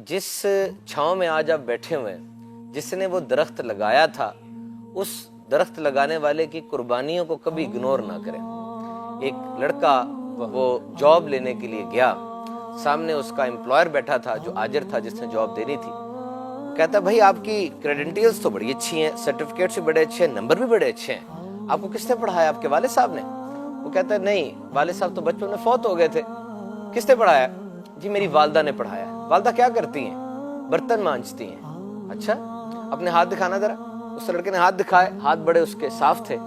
جس چھاؤں میں آج آپ بیٹھے ہوئے ہیں، جس نے وہ درخت لگایا تھا، اس درخت لگانے والے کی قربانیوں کو کبھی اگنور نہ کریں۔ ایک لڑکا وہ جاب لینے کے لیے گیا، سامنے اس کا امپلائر بیٹھا تھا جو آجر تھا، جس نے جاب دینی تھی۔ کہتا بھائی آپ کی کریڈنٹیلز تو بڑی اچھی ہیں، سرٹیفکیٹس بھی بڑے اچھے ہیں، نمبر بھی بڑے اچھے ہیں، آپ کو کس نے پڑھایا؟ آپ کے والد صاحب نے؟ وہ کہتا ہے نہیں، والد صاحب تو بچپن میں فوت ہو گئے تھے۔ کس نے پڑھایا؟ جی میری والدہ نے پڑھایا۔ والدہ کیا کرتی ہیں؟ برتن مانجتی ہیں۔ اچھا، اپنے ہاتھ دکھانا ذرا۔ اس لڑکے نے ہاتھ دکھائے، ہاتھ بڑے اس کے صاف تھے۔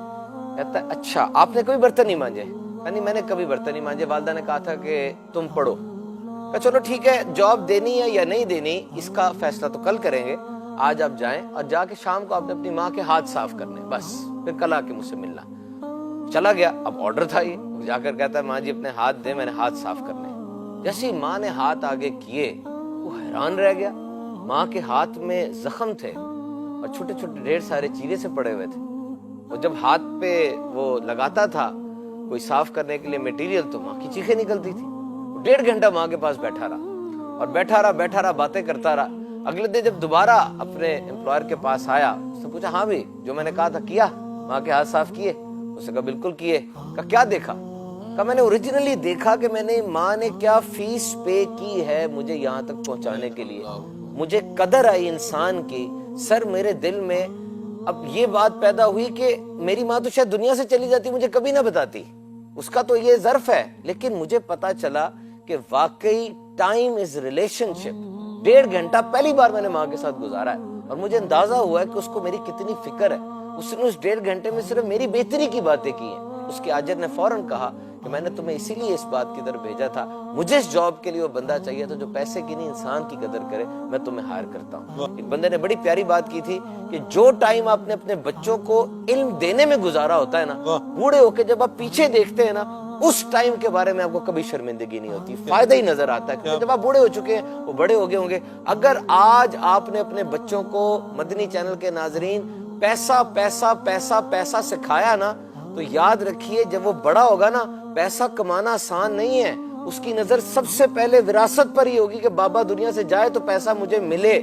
کہتا ہے اچھا آپ نے کبھی برتن نہیں مانجے؟ نہیں میں نے کبھی برتن نہیں مانجے، والدہ نے کہا تھا کہ تم پڑھو۔ کہا چلو ٹھیک ہے، جاب دینی ہے یا نہیں دینی اس کا فیصلہ تو کل کریں گے، آج آپ جائیں اور جا کے شام کو آپ نے اپنی ماں کے ہاتھ صاف کرنے، بس پھر کل آ کے مجھ سے ملنا۔ چلا گیا، اب آرڈر تھا یہ، جا کر کہتا ہے ماں جی اپنے ہاتھ دیں، میں نے ہاتھ صاف کرنے۔ جیسے ماں نے ہاتھ آگے کیے وہ حیران رہ گیا، ماں کے ہاتھ میں زخم تھے اور چھوٹے چھوٹے ڈھیر سارے چیرے سے پڑے ہوئے تھے۔ وہ جب ہاتھ پہ وہ لگاتا تھا کوئی صاف کرنے کے لیے میٹیریل تو ماں کی چیخیں نکلتی تھی۔ 1.5 گھنٹہ ماں کے پاس بیٹھا رہا اور بیٹھا رہا باتیں کرتا رہا۔ اگلے دن جب دوبارہ اپنے امپلائر کے پاس آیا، اس نے پوچھا ہاں بھی جو میں نے کہا تھا کیا؟ ماں کے ہاتھ صاف کیے؟ اس نے کہا بالکل کیے۔ کہا کیا دیکھا؟ کہا میں نے اوریجنلی دیکھا کہ میں نے ماں نے کیا فیس پے کی ہے مجھے یہاں تک پہنچانے کے لیے، مجھے قدر آئی انسان کی۔ سر میرے دل میں اب یہ بات پیدا ہوئی کہ میری ماں تو شاید دنیا سے چلی جاتی، مجھے کبھی نہ بتاتی، اس کا تو یہ ظرف ہے، لیکن مجھے پتا چلا کہ واقعی ٹائم از ریلیشن شپ۔ 1.5 گھنٹہ پہلی بار میں نے ماں کے ساتھ گزارا ہے اور مجھے اندازہ ہوا ہے کہ اس کو میری کتنی فکر ہے۔ اس نے اس 1.5 گھنٹے میں صرف میری بہتری کی باتیں کی ہیں۔ اس کے آجر نے فوراً کہا کہ میں نے تمہیں اسی لیے اس بات کی طرف بھیجا تھا، مجھے اس جاب کے لیے وہ بندہ چاہیے تھا جو پیسے کی نہیں انسان کی قدر کرے، میں تمہیں ہائر کرتا ہوں۔ ایک بندے نے بڑی پیاری بات کی تھی کہ جو ٹائم آپ نے اپنے بچوں کو علم دینے میں گزارا ہوتا ہے نا، بوڑھے ہو کے جب آپ پیچھے دیکھتے ہیں نا، اس ٹائم کے بارے میں آپ کو کبھی شرمندگی نہیں ہوتی، فائدہ ہی نظر آتا ہے، کیونکہ جب آپ بوڑھے ہو چکے ہیں وہ بڑے ہو گئے ہوں گے۔ اگر آج آپ نے اپنے بچوں کو، مدنی چینل کے ناظرین، پیسہ پیسہ پیسہ پیسہ سکھایا نا، تو یاد رکھیے جب وہ بڑا ہوگا نا، پیسہ کمانا آسان نہیں ہے، اس کی نظر سب سے پہلے وراثت پر ہی ہوگی کہ بابا دنیا سے جائے تو پیسہ مجھے ملے۔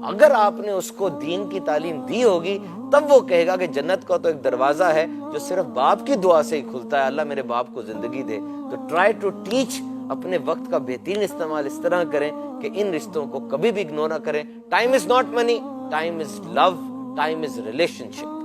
اگر آپ نے اس کو دین کی تعلیم دی ہوگی تب وہ کہے گا کہ جنت کا تو ایک دروازہ ہے جو صرف باپ کی دعا سے ہی کھلتا ہے، اللہ میرے باپ کو زندگی دے۔ تو ٹرائی ٹو ٹیچ، اپنے وقت کا بہترین استعمال اس طرح کریں کہ ان رشتوں کو کبھی بھی اگنور نہ کریں۔ Time is not money, time is love, time is relation ship.